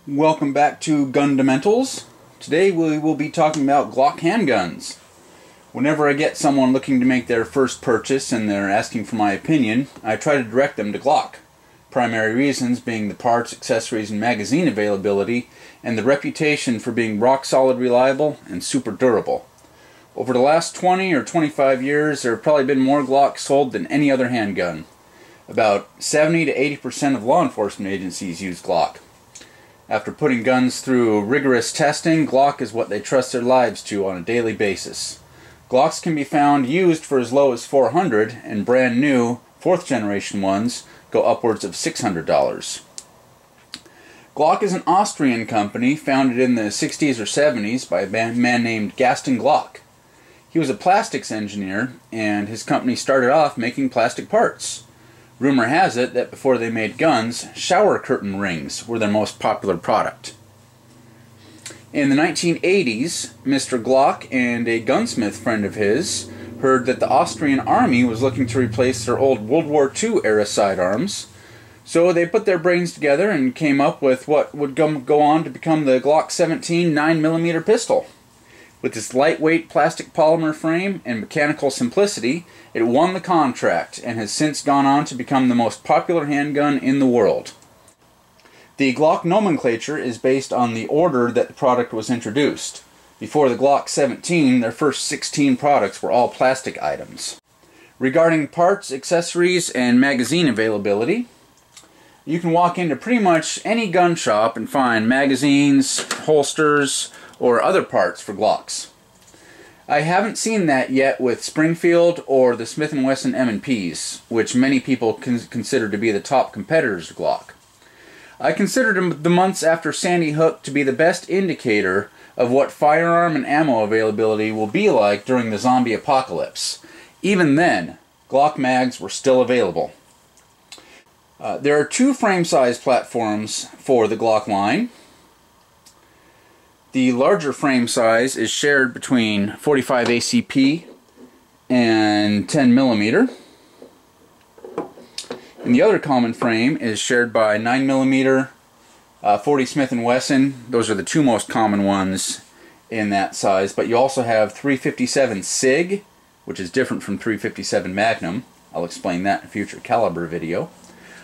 Welcome back to Gundamentals. Today we will be talking about Glock handguns. Whenever I get someone looking to make their first purchase and they're asking for my opinion, I try to direct them to Glock. Primary reasons being the parts, accessories, and magazine availability, and the reputation for being rock solid reliable and super durable. Over the last 20 or 25 years, there have probably been more Glocks sold than any other handgun. About 70 to 80% of law enforcement agencies use Glock. After putting guns through rigorous testing, Glock is what they trust their lives to on a daily basis. Glocks can be found used for as low as $400, and brand new, 4th generation ones go upwards of $600. Glock is an Austrian company founded in the 60s or 70s by a man named Gaston Glock. He was a plastics engineer, and his company started off making plastic parts. Rumor has it that before they made guns, shower curtain rings were their most popular product. In the 1980s, Mr. Glock and a gunsmith friend of his heard that the Austrian army was looking to replace their old World War II era sidearms, so they put their brains together and came up with what would go on to become the Glock 17 9mm pistol. With its lightweight plastic polymer frame and mechanical simplicity, it won the contract and has since gone on to become the most popular handgun in the world. The Glock nomenclature is based on the order that the product was introduced. Before the Glock 17, their first 16 products were all plastic items. Regarding parts, accessories, and magazine availability, you can walk into pretty much any gun shop and find magazines, holsters, or other parts for Glocks. I haven't seen that yet with Springfield or the Smith & Wesson M&Ps, which many people consider to be the top competitors to Glock. I consider the months after Sandy Hook to be the best indicator of what firearm and ammo availability will be like during the zombie apocalypse. Even then, Glock mags were still available. There are two frame size platforms for the Glock line. The larger frame size is shared between 45 ACP and 10mm. And the other common frame is shared by 9mm, 40 Smith & Wesson. Those are the two most common ones in that size. But you also have 357 SIG, which is different from 357 Magnum. I'll explain that in a future caliber video.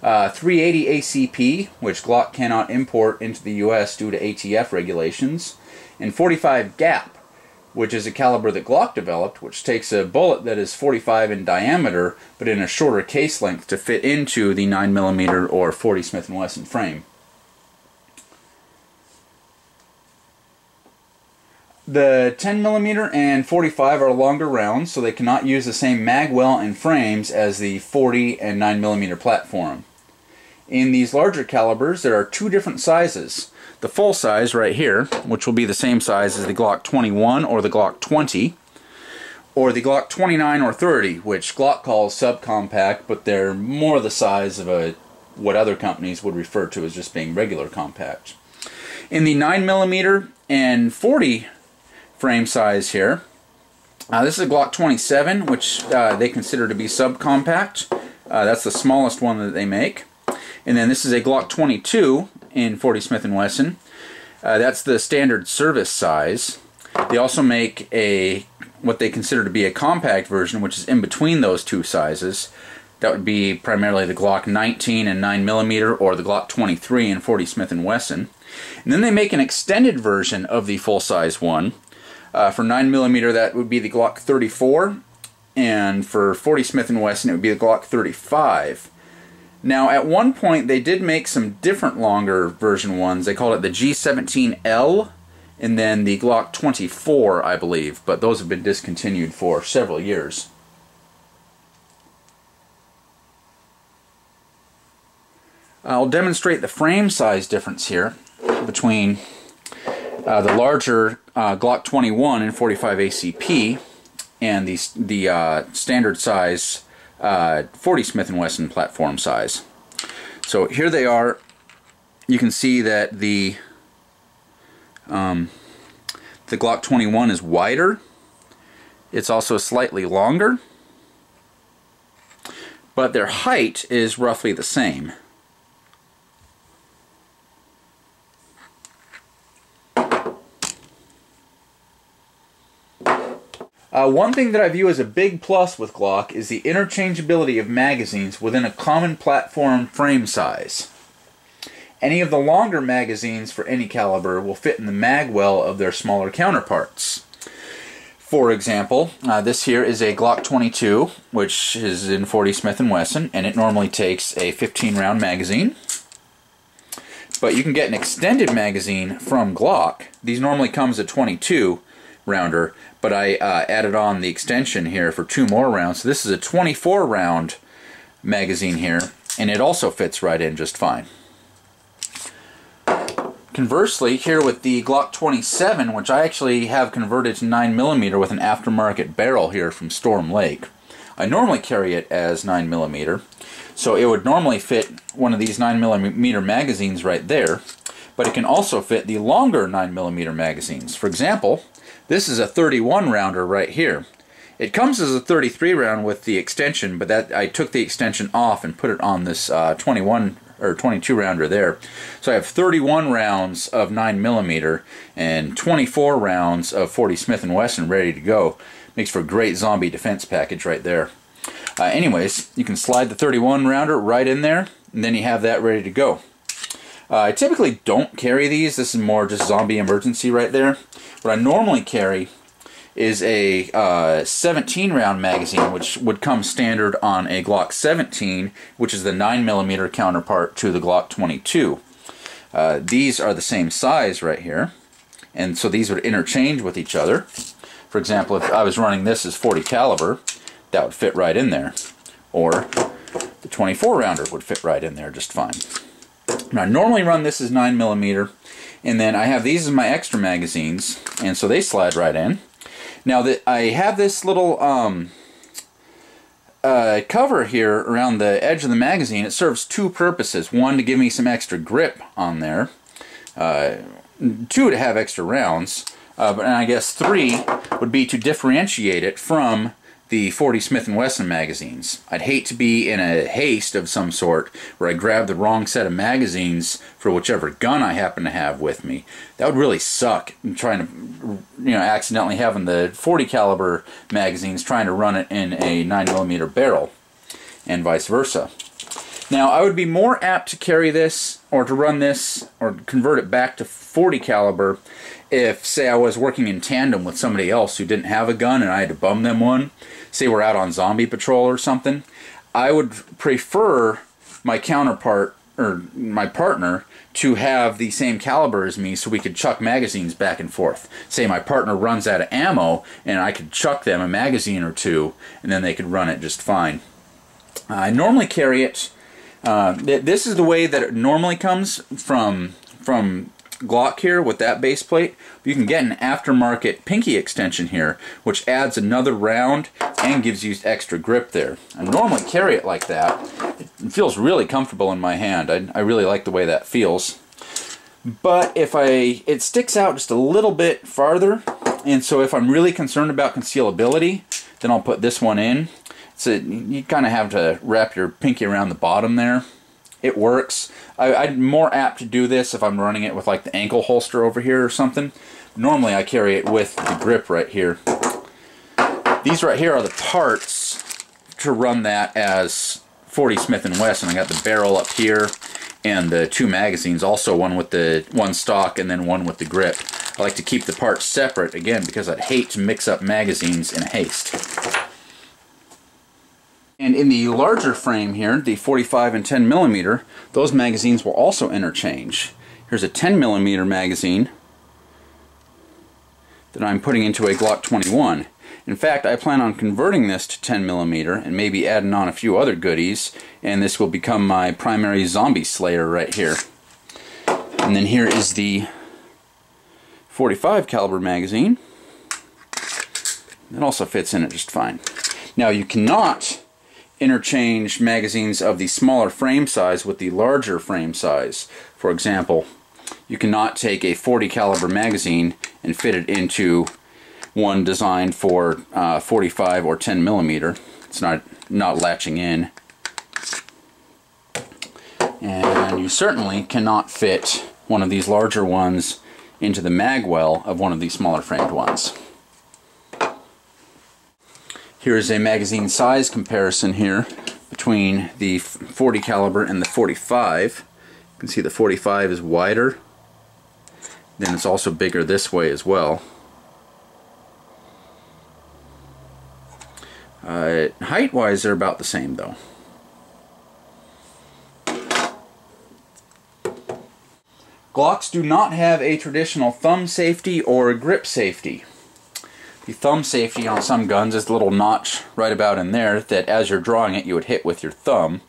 380 ACP, which Glock cannot import into the US due to ATF regulations, and 45 GAP, which is a caliber that Glock developed, which takes a bullet that is 45 in diameter, but in a shorter case length to fit into the 9mm or 40 Smith & Wesson frame. The 10mm and 45 are longer rounds, so they cannot use the same mag well and frames as the 40 and 9mm platform. In these larger calibers, there are two different sizes. The full size right here, which will be the same size as the Glock 21 or the Glock 20, or the Glock 29 or 30, which Glock calls subcompact, but they're more the size of what other companies would refer to as just being regular compact. In the 9mm and 40 frame size here, this is a Glock 27, which they consider to be subcompact. That's the smallest one that they make. And then this is a Glock 22 in 40 Smith & Wesson. That's the standard service size. They also make what they consider to be a compact version, which is in between those two sizes. That would be primarily the Glock 19 and 9mm or the Glock 23 in 40 Smith & Wesson. And then they make an extended version of the full-size one. For 9mm, that would be the Glock 34, and for 40 Smith & Wesson, it would be the Glock 35. Now, at one point, they did make some different longer version ones. They called it the G17L, and then the Glock 24, I believe, but those have been discontinued for several years. I'll demonstrate the frame size difference here between the larger Glock 21 and 45 ACP and the standard size 40 Smith & Wesson platform size. So here they are. You can see that the Glock 21 is wider. It's also slightly longer, but their height is roughly the same. One thing that I view as a big plus with Glock is the interchangeability of magazines within a common platform frame size. Any of the longer magazines for any caliber will fit in the mag well of their smaller counterparts. For example, this here is a Glock 22, which is in 40 Smith & Wesson, and it normally takes a 15-round magazine. But you can get an extended magazine from Glock. These normally come as a 22 rounder, but I added on the extension here for 2 more rounds. So this is a 24 round magazine here, and it also fits right in just fine. Conversely, here with the Glock 27, which I actually have converted to 9mm with an aftermarket barrel here from Storm Lake, I normally carry it as 9mm, so it would normally fit one of these 9mm magazines right there, but it can also fit the longer 9mm magazines. For example, this is a 31 rounder right here. It comes as a 33 round with the extension, but that I took the extension off and put it on this 21 or 22 rounder there. So I have 31 rounds of 9mm and 24 rounds of 40 Smith & Wesson ready to go. Makes for a great zombie defense package right there. Anyways, you can slide the 31 rounder right in there, and then you have that ready to go. I typically don't carry these. This is more just zombie emergency right there. What I normally carry is a 17-round magazine, which would come standard on a Glock 17, which is the 9mm counterpart to the Glock 22. These are the same size right here, and so these would interchange with each other. For example, if I was running this as 40 caliber, that would fit right in there. Or the 24 rounder would fit right in there just fine. Now, I normally run this as 9mm, and then I have these as my extra magazines, and so they slide right in. Now that I have this little cover here around the edge of the magazine, it serves 2 purposes. 1, to give me some extra grip on there. 2, to have extra rounds. And I guess 3 would be to differentiate it from the 40 Smith & Wesson magazines. I'd hate to be in a haste of some sort where I grab the wrong set of magazines for whichever gun I happen to have with me. That would really suck, trying to, accidentally having the 40 caliber magazines trying to run it in a 9mm barrel, and vice versa. Now, I would be more apt to carry this, or to run this, or convert it back to 40 caliber if, say, I was working in tandem with somebody else who didn't have a gun and I had to bum them one. Say we're out on zombie patrol or something. I would prefer my counterpart, or my partner, to have the same caliber as me so we could chuck magazines back and forth. Say my partner runs out of ammo and I could chuck them a magazine or 2 and then they could run it just fine. I normally carry it. This is the way that it normally comes from Glock here with that base plate. You can get an aftermarket pinky extension here, which adds another round and gives you extra grip there. I normally carry it like that. It feels really comfortable in my hand. I really like the way that feels. But if it sticks out just a little bit farther, and so if I'm really concerned about concealability, then I'll put this one in. So you kind of have to wrap your pinky around the bottom there. It works. I'm more apt to do this if I'm running it with like the ankle holster over here or something. Normally I carry it with the grip right here. These right here are the parts to run that as 40 Smith & Wesson. I got the barrel up here and the 2 magazines, also one with the one stock and then one with the grip. I like to keep the parts separate, again, because I'd hate to mix up magazines in haste. And in the larger frame here, the 45 and 10mm, those magazines will also interchange. Here's a 10mm magazine that I'm putting into a Glock 21. In fact, I plan on converting this to 10mm and maybe adding on a few other goodies, and this will become my primary zombie slayer right here. And then here is the 45 caliber magazine. It also fits in it just fine. Now, you cannot interchange magazines of the smaller frame size with the larger frame size. For example, you cannot take a 40 caliber magazine and fit it into one designed for 45 or 10mm. It's not latching in. And you certainly cannot fit one of these larger ones into the mag well of one of these smaller framed ones. Here's a magazine size comparison here between the 40 caliber and the 45. You can see the 45 is wider. Then it's also bigger this way as well. Height-wise, they're about the same though. Glocks do not have a traditional thumb safety or grip safety. The thumb safety on some guns is the little notch right about in there that as you're drawing it you would hit with your thumb.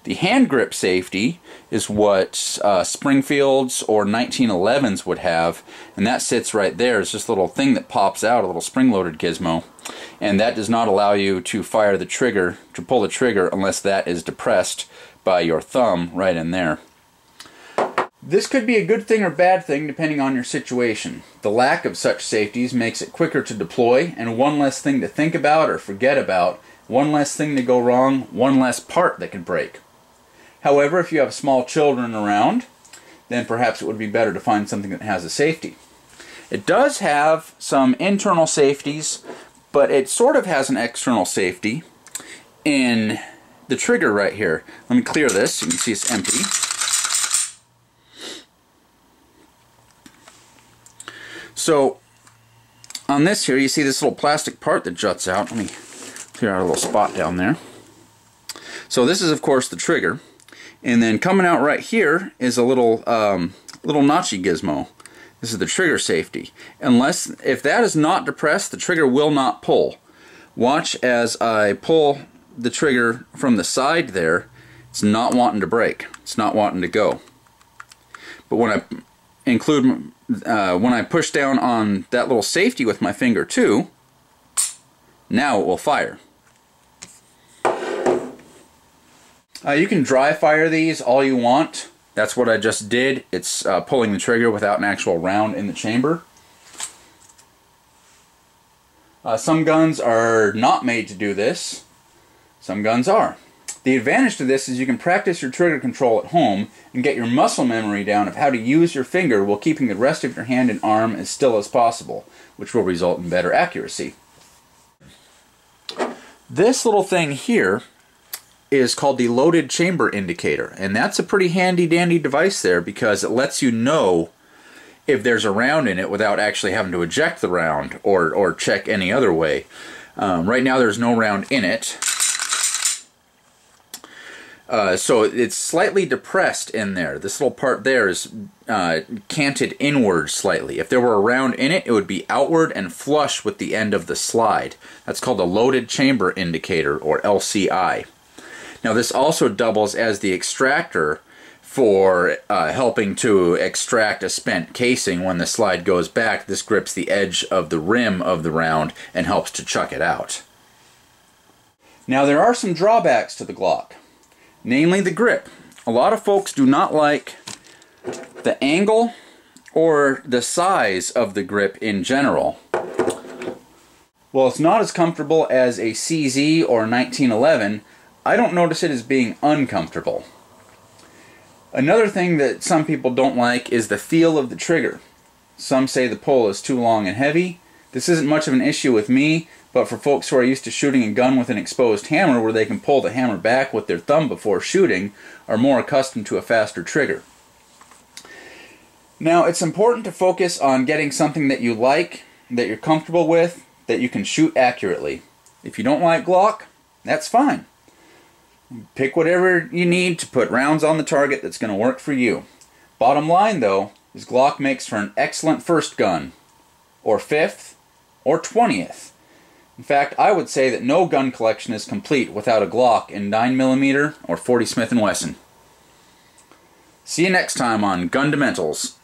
The hand grip safety is what Springfields or 1911s would have, and that sits right there. It's just a little thing that pops out, a little spring-loaded gizmo, and that does not allow you to fire the trigger, to pull the trigger, unless that is depressed by your thumb right in there. This could be a good thing or bad thing depending on your situation. The lack of such safeties makes it quicker to deploy and one less thing to think about or forget about, one less thing to go wrong, one less part that could break. However, if you have small children around, then perhaps it would be better to find something that has a safety. It does have some internal safeties, but it sort of has an external safety in the trigger right here. Let me clear this. You can see it's empty. So on this here, you see this little plastic part that juts out. Let me clear out a little spot down there. So this is, of course, the trigger, and then coming out right here is a little notchy gizmo. This is the trigger safety. If that is not depressed, the trigger will not pull. Watch as I pull the trigger from the side there. It's not wanting to break. It's not wanting to go. But when I push down on that little safety with my finger too, now it will fire. You can dry fire these all you want. That's what I just did. It's pulling the trigger without an actual round in the chamber. Some guns are not made to do this. Some guns are. The advantage to this is you can practice your trigger control at home and get your muscle memory down of how to use your finger while keeping the rest of your hand and arm as still as possible, which will result in better accuracy. This little thing here is called the loaded chamber indicator, and that's a pretty handy dandy device there because it lets you know if there's a round in it without actually having to eject the round or check any other way. Right now there's no round in it. So it's slightly depressed in there. This little part there is canted inward slightly. If there were a round in it, it would be outward and flush with the end of the slide. That's called a loaded chamber indicator, or LCI. Now this also doubles as the extractor for helping to extract a spent casing. When the slide goes back, this grips the edge of the rim of the round and helps to chuck it out. Now there are some drawbacks to the Glock. Namely the grip. A lot of folks do not like the angle or the size of the grip in general. While it's not as comfortable as a CZ or 1911, I don't notice it as being uncomfortable. Another thing that some people don't like is the feel of the trigger. Some say the pull is too long and heavy. This isn't much of an issue with me, but for folks who are used to shooting a gun with an exposed hammer where they can pull the hammer back with their thumb before shooting, are more accustomed to a faster trigger. Now it's important to focus on getting something that you like, that you're comfortable with, that you can shoot accurately. If you don't like Glock, that's fine. Pick whatever you need to put rounds on the target that's going to work for you. Bottom line though, is Glock makes for an excellent first gun, or 5th, or 20th. In fact, I would say that no gun collection is complete without a Glock in 9mm or 40 Smith & Wesson. See you next time on Gundamentals.